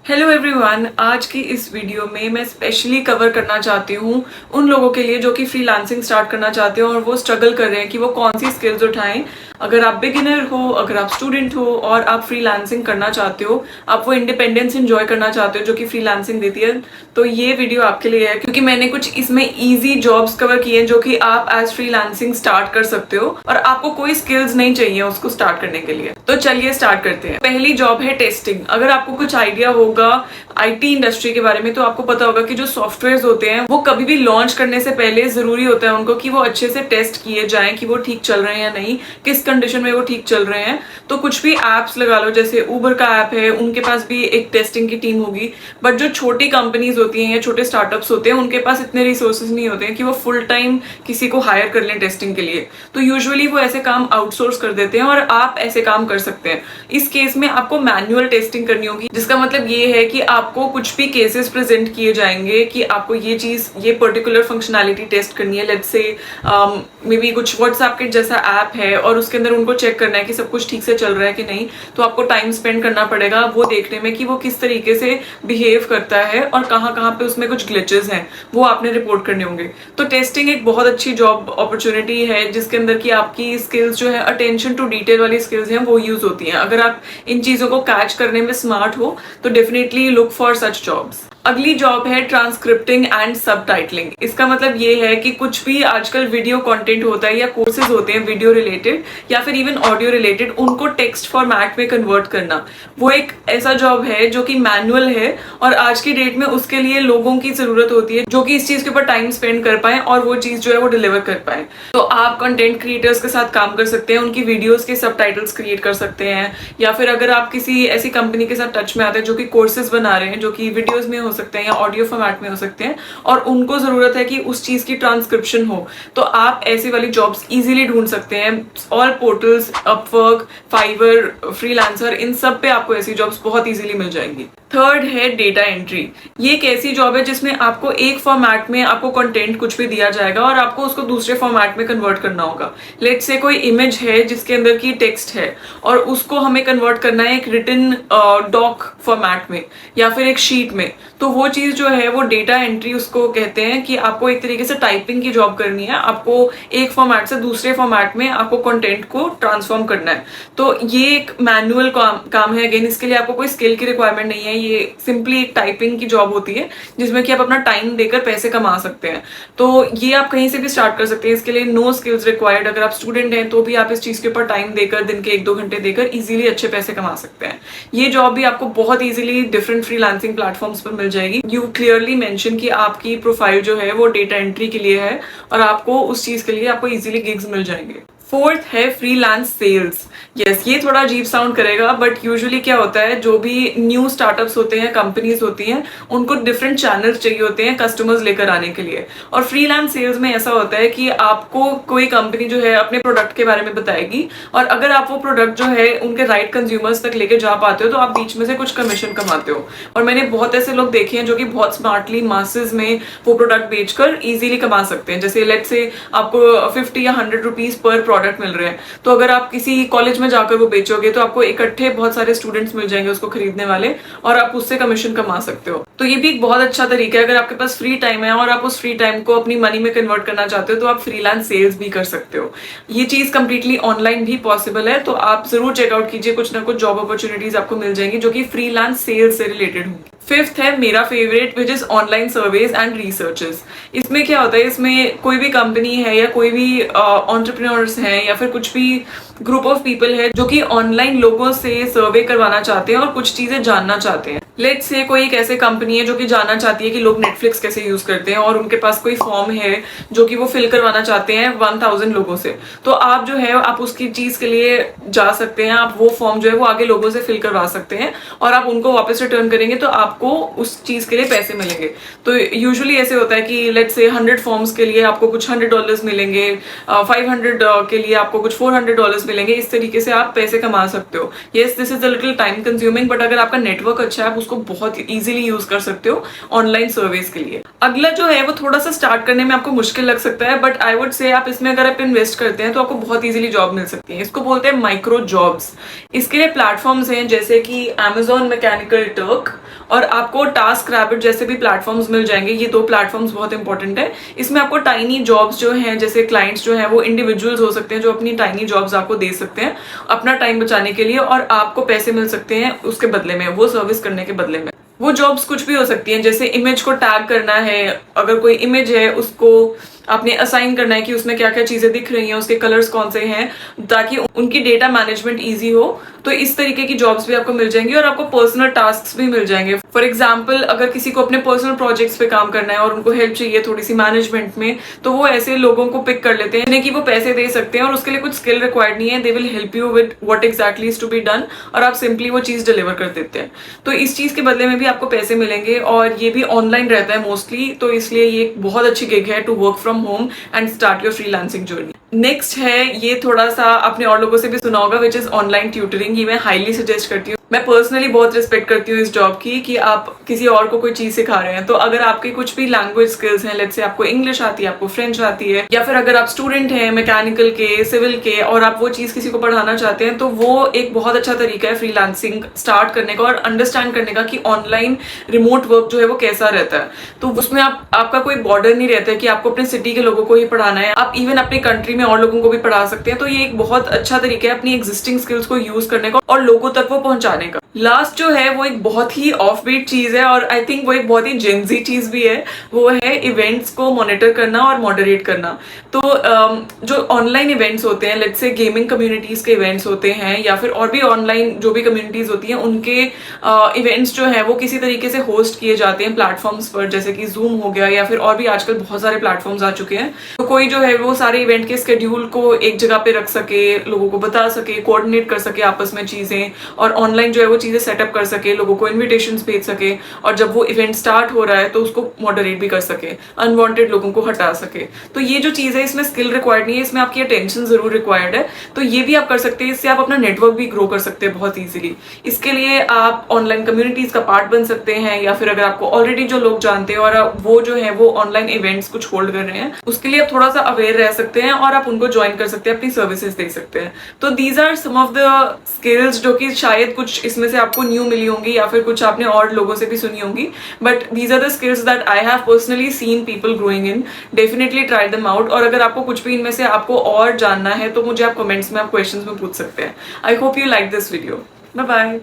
Hello everyone, आज की इस वीडियो में मैं स्पेशली कवर करना चाहती हूँ उन लोगों के लिए जो कि फ्रीलांसिंग स्टार्ट करना चाहते हो और वो स्ट्रगल कर रहे हैं कि वो कौन सी स्किल्स उठाएं। अगर आप बिगिनर हो, अगर आप स्टूडेंट हो और आप फ्रीलांसिंग करना चाहते हो, आप वो इंडिपेंडेंस एंजॉय करना चाहते हो जो कि फ्रीलांसिंग देती है, तो ये वीडियो आपके लिए है क्योंकि मैंने कुछ इसमें इजी जॉब्स कवर किए हैं जो कि आप एज फ्रीलांसिंग स्टार्ट कर सकते हो और आपको कोई स्किल्स नहीं चाहिए उसको स्टार्ट करने के लिए। तो चलिए स्टार्ट करते हैं। पहली जॉब है टेस्टिंग। अगर आपको कुछ आइडिया होगा आईटी इंडस्ट्री के बारे में तो आपको पता होगा कि जो सॉफ्टवेयर होते हैं वो कभी भी लॉन्च करने से पहले जरूरी होता है उनको कि वो अच्छे से टेस्ट किए जाएं कि वो ठीक चल रहे हैं या नहीं, किस कंडीशन में वो ठीक चल रहे हैं। तो कुछ भी एप्स लगा लो, जैसे उबर का ऐप है, उनके पास भी एक टेस्टिंग की टीम होगी। बट जो छोटी कंपनीज होती हैं या छोटे स्टार्टअप्स होते हैं उनके पास इतने रिसोर्सेज नहीं होते हैं कि वो फुल टाइम किसी को हायर कर लें टेस्टिंग के लिए। तो यूजुअली वो ऐसे काम आउटसोर्स कर देते हैं और आप ऐसे काम कर सकते हैं। इस केस में आपको मैनुअल टेस्टिंग करनी होगी, जिसका मतलब ये है कि आपको कुछ भी केसेस प्रेजेंट किए जाएंगे कि आपको ये चीज, ये पर्टिकुलर फंक्शनैलिटी टेस्ट करनी है। लेट्स से मे बी कुछ व्हाट्सएप के जैसा ऐप है और उसके अंदर उनको चेक करना है कि सब कुछ ठीक से चल रहा है कि नहीं। तो आपको टाइम स्पेंड करना पड़ेगा वो देखने में कि वो किस तरीके से बिहेव करता है और कहाँ कहाँ पे उसमें कुछ ग्लिचेस हैं, वो आपने रिपोर्ट करने होंगे। तो टेस्टिंग एक बहुत अच्छी जॉब अपॉर्चुनिटी है जिसके अंदर की आपकी स्किल्स जो है, अटेंशन टू डिटेल वाली स्किल्स हैं, वो यूज होती हैं। अगर आप इन चीजों को कैच करने में स्मार्ट हो तो definitely look for such jobs. अगली जॉब है ट्रांसक्रिप्टिंग एंड सबटाइटलिंग। इसका मतलब ये है कि कुछ भी आजकल वीडियो कंटेंट होता है या कोर्सेज होते हैं वीडियो रिलेटेड या फिर इवन ऑडियो रिलेटेड, उनको टेक्स्ट फॉर्मेट में कन्वर्ट करना, वो एक ऐसा जॉब है जो कि मैनुअल है और आज की डेट में उसके लिए लोगों की जरूरत होती है जो कि इस चीज के ऊपर टाइम स्पेंड कर पाए और वो चीज जो है वो डिलीवर कर पाए। तो आप कंटेंट क्रिएटर्स के साथ काम कर सकते हैं, उनकी वीडियोस के सबटाइटल्स क्रिएट कर सकते हैं, या फिर अगर आप किसी ऐसी कंपनी के साथ टच में आते हैं जो कि कोर्सेज बना रहे हैं जो कि वीडियोज में हो सकते हैं या ऑडियो फॉर्मेट में हो सकते हैं और उनको जरूरत है कि उस चीज की ट्रांसक्रिप्शन हो, तो आप ऐसी वाली जॉब्स इजीली ढूंढ सकते हैं। All portals, Upwork, Fiverr, freelancer, इन सब पे आपको ऐसी जॉब्स बहुत इजीली मिल जाएंगी। थर्ड है डेटा एंट्री। ये एक ऐसी जॉब है जिसमें आपको एक फॉर्मेट में आपको कंटेंट कुछ भी दिया जाएगा और आपको उसको दूसरे फॉर्मेट में कन्वर्ट करना होगा। लेट्स से कोई इमेज है जिसके अंदर की टेक्स्ट है और उसको हमें कन्वर्ट करना है एक रिटन डॉक फॉर्मेट में या फिर एक शीट में। तो वो चीज जो है वो डेटा एंट्री उसको कहते हैं कि आपको एक तरीके से टाइपिंग की जॉब करनी है, आपको एक फॉर्मेट से दूसरे फॉर्मेट में आपको कंटेंट को ट्रांसफॉर्म करना है। तो ये एक मैनुअल काम है। अगेन, इसके लिए आपको कोई स्किल की रिक्वायरमेंट नहीं है, ये सिंपली एक टाइपिंग की जॉब होती है जिसमें कि आप अपना टाइम देकर पैसे कमा सकते हैं। तो ये आप कहीं से भी स्टार्ट कर सकते हैं, इसके लिए नो स्किल्स रिक्वायर्ड। अगर आप स्टूडेंट हैं तो भी आप इस चीज के ऊपर टाइम देकर, दिन के 1-2 घंटे देकर इजीली अच्छे पैसे कमा सकते हैं। ये जॉब भी आपको बहुत इजीली डिफरेंट फ्रीलांसिंग प्लेटफॉर्म्स पर मिल जाएगी। यू क्लियरली मेंशन कि आपकी प्रोफाइल जो है वो डेटा एंट्री के लिए है और आपको उस चीज के लिए आपको इजीली गिग्स मिल जाएंगे। फोर्थ है फ्रीलांस सेल्स। यस, ये थोड़ा अजीब साउंड करेगा बट यूजुअली क्या होता है, जो भी न्यू स्टार्टअप्स होते हैं, कंपनीज होती हैं, उनको डिफरेंट चैनल्स चाहिए होते हैं कस्टमर्स लेकर आने के लिए। और फ्रीलांस सेल्स में ऐसा होता है कि आपको कोई कंपनी जो है अपने प्रोडक्ट के बारे में बताएगी और अगर आप वो प्रोडक्ट जो है उनके राइट कंज्यूमर्स तक लेके जा पाते हो तो आप बीच में से कुछ कमीशन कमाते हो। और मैंने बहुत ऐसे लोग देखे हैं जो कि बहुत स्मार्टली मासेस में वो प्रोडक्ट बेचकर इजीली कमा सकते हैं। जैसे लेट्स से आपको 50 या 100 रुपीज पर प्रोडक्ट मिल रहे हैं, तो अगर आप किसी कॉलेज में जाकर वो बेचोगे तो आपको इकट्ठे बहुत सारे स्टूडेंट्स मिल जाएंगे उसको खरीदने वाले और आप उससे कमीशन कमा सकते हो। तो ये भी एक बहुत अच्छा तरीका है। अगर आपके पास फ्री टाइम है और आप उस फ्री टाइम को अपनी मनी में कन्वर्ट करना चाहते हो तो आप फ्रीलांस सेल्स भी कर सकते हो। ये चीज कंप्लीटली ऑनलाइन भी पॉसिबल है, तो आप जरूर चेकआउट कीजिए, कुछ ना कुछ जॉब अपॉर्चुनिटीज आपको मिल जाएंगी जो कि फ्रीलांस सेल्स से रिलेटेड होंगी। फिफ्थ है मेरा favourite, which is online surveys and researches. इसमें क्या होता है, इसमें कोई भी कंपनी है या कोई भी एंटरप्रेन्योर्स हैं या फिर कुछ भी ग्रुप ऑफ पीपल है जो कि ऑनलाइन लोगों से सर्वे करवाना चाहते हैं और कुछ चीजें जानना चाहते हैं। लेट्स से कोई एक ऐसे कंपनी है जो कि जानना चाहती है कि लोग नेटफ्लिक्स कैसे यूज करते हैं और उनके पास कोई फॉर्म है जो कि वो फिल करवाना चाहते हैं 1000 लोगों से। तो आप जो है आप उसकी चीज के लिए जा सकते हैं, आप वो फॉर्म जो है वो आगे लोगों से फिल करवा सकते हैं और आप उनको वापस रिटर्न करेंगे तो आपको उस चीज के लिए पैसे मिलेंगे। तो यूजुअली ऐसे होता है कि लेट्स से 100 फॉर्म्स के लिए आपको कुछ $100 मिलेंगे, 500 के लिए आपको कुछ $400 मिलेंगे। इस तरीके से आप पैसे कमा सकते हो। Yes, this is a little time consuming, but अगर आपका नेटवर्क अच्छा है आप उसको बहुत इजीली यूज कर सकते हो ऑनलाइन सर्विस के लिए। अगला जो है वो थोड़ा सा स्टार्ट करने में आपको मुश्किल लग सकता है, बट आई वुड से आप इसमें अगर आप इन्वेस्ट करते हैं तो आपको बहुत इजीली जॉब मिल सकती है। इसको बोलते हैं माइक्रो जॉब्स। इसके लिए प्लेटफॉर्म्स हैं जैसे कि Amazon मैकेनिकल टर्क, और आपको टास्क रैबिट जैसे भी प्लेटफॉर्म्स मिल जाएंगे। ये 2 प्लेटफॉर्म्स बहुत इंपॉर्टेंट है। इसमें आपको टाइनी जॉब्स जो हैं, जैसे क्लाइंट्स जो हैं वो इंडिविजुअल्स हो सकते हैं जो अपनी टाइनी जॉब्स आपको दे सकते हैं अपना टाइम बचाने के लिए, और आपको पैसे मिल सकते हैं उसके बदले में, वो सर्विस करने के बदले में। वो जॉब्स कुछ भी हो सकती हैं, जैसे इमेज को टैग करना है, अगर कोई इमेज है उसको आपने असाइन करना है कि उसमें क्या क्या चीजें दिख रही हैं, उसके कलर्स कौन से हैं, ताकि उनकी डेटा मैनेजमेंट इजी हो। तो इस तरीके की जॉब्स भी आपको मिल जाएंगी और आपको पर्सनल टास्क भी मिल जाएंगे। फॉर एग्जाम्पल, अगर किसी को अपने पर्सनल प्रोजेक्ट्स पे काम करना है और उनको हेल्प चाहिए थोड़ी सी मैनेजमेंट में, तो वो ऐसे लोगों को पिक कर लेते हैं जिन्हें कि वो पैसे दे सकते हैं और उसके लिए कुछ स्किल रिक्वायर्ड नहीं है। They will help you with what exactly is to be done, और आप सिंपली वो चीज डिलीवर कर देते हैं। तो इस चीज के बदले में भी आपको पैसे मिलेंगे, और ये भी ऑनलाइन रहता है मोस्टली, तो इसलिए ये एक बहुत अच्छी गिग है to work from home and start your freelancing journey. Next है, ये थोड़ा सा आपने और लोगों से भी सुना होगा, विच इज ऑनलाइन ट्यूटरिंग। ये मैं हाईली सजेस्ट करती हूँ। मैं पर्सनली बहुत रिस्पेक्ट करती हूँ इस जॉब की, कि आप किसी और को कोई चीज सिखा रहे हैं। तो अगर आपके कुछ भी लैंग्वेज स्किल्स हैं, लेट्स से आपको इंग्लिश आती है, आपको फ्रेंच आती है, या फिर अगर आप स्टूडेंट हैं मैकेनिकल के, सिविल के, और आप वो चीज किसी को पढ़ाना चाहते हैं, तो वो एक बहुत अच्छा तरीका है फ्रीलांसिंग स्टार्ट करने का और अंडरस्टैंड करने का कि ऑनलाइन रिमोट वर्क जो है वो कैसा रहता है। तो उसमें आपका कोई बॉर्डर नहीं रहता है कि आपको अपने सिटी के लोगों को ही पढ़ाना है, आप इवन अपने कंट्री में और लोगों को भी पढ़ा सकते हैं। तो ये एक बहुत अच्छा तरीका है अपनी एग्जिस्टिंग स्किल्स को यूज करने का और लोगों तक वो पहुंचाने का। लास्ट जो है वो एक बहुत ही ऑफ बीट चीज है, और आई थिंक वो एक बहुत ही जेंजी चीज भी है। वो है इवेंट्स को मॉनिटर करना और मॉडरेट करना। तो जो ऑनलाइन इवेंट्स होते हैं, लेट्स से गेमिंग कम्युनिटीज के इवेंट्स होते हैं, या फिर और भी ऑनलाइन जो भी कम्युनिटीज होती हैं, उनके इवेंट्स जो है वो किसी तरीके से होस्ट किए जाते हैं प्लेटफॉर्म्स पर, जैसे कि जूम हो गया, या फिर और भी आजकल बहुत सारे प्लेटफॉर्म्स आ चुके हैं। तो कोई जो है वो सारे इवेंट के स्केड्यूल को एक जगह पे रख सके, लोगों को बता सके, कोऑर्डिनेट कर सके आपस में चीजें, और ऑनलाइन जो है वो चीजें सेटअप कर सके, लोगों को इन्विटेशंस भेज सके, और जब वो इवेंट स्टार्ट हो रहा है तो उसको मॉडरेट भी कर सके, अनवांटेड लोगों को हटा सके। तो ये जो चीज है, इसमें स्किल रिक्वायर्ड नहीं है, इसमें आपकी अटेंशन जरूर रिक्वायर्ड है। तो ये भी आप कर सकते हैं, इससे आप अपना नेटवर्क भी ग्रो कर सकते हैं बहुत ईजिली। इसके लिए आप ऑनलाइन कम्युनिटीज का पार्ट बन सकते हैं, या फिर अगर आपको ऑलरेडी जो लोग जानते हैं और वो जो है वो ऑनलाइन इवेंट्स कुछ होल्ड कर रहे हैं, उसके लिए आप थोड़ा सा अवेयर रह सकते हैं और आप उनको ज्वाइन कर सकते हैं, अपनी सर्विसेज दे सकते हैं। तो these are some of the skills जो कि शायद कुछ इसमें से आपको न्यू मिली होंगी, या फिर कुछ आपने और लोगों से भी सुनी होंगी, but these are the skills that I have personally seen people growing in. Definitely try them out. और अगर आपको कुछ भी इनमें से आपको और जानना है तो मुझे आप कमेंट्स में, आप क्वेश्चंस में पूछ सकते हैं। I hope you like this video. Bye bye.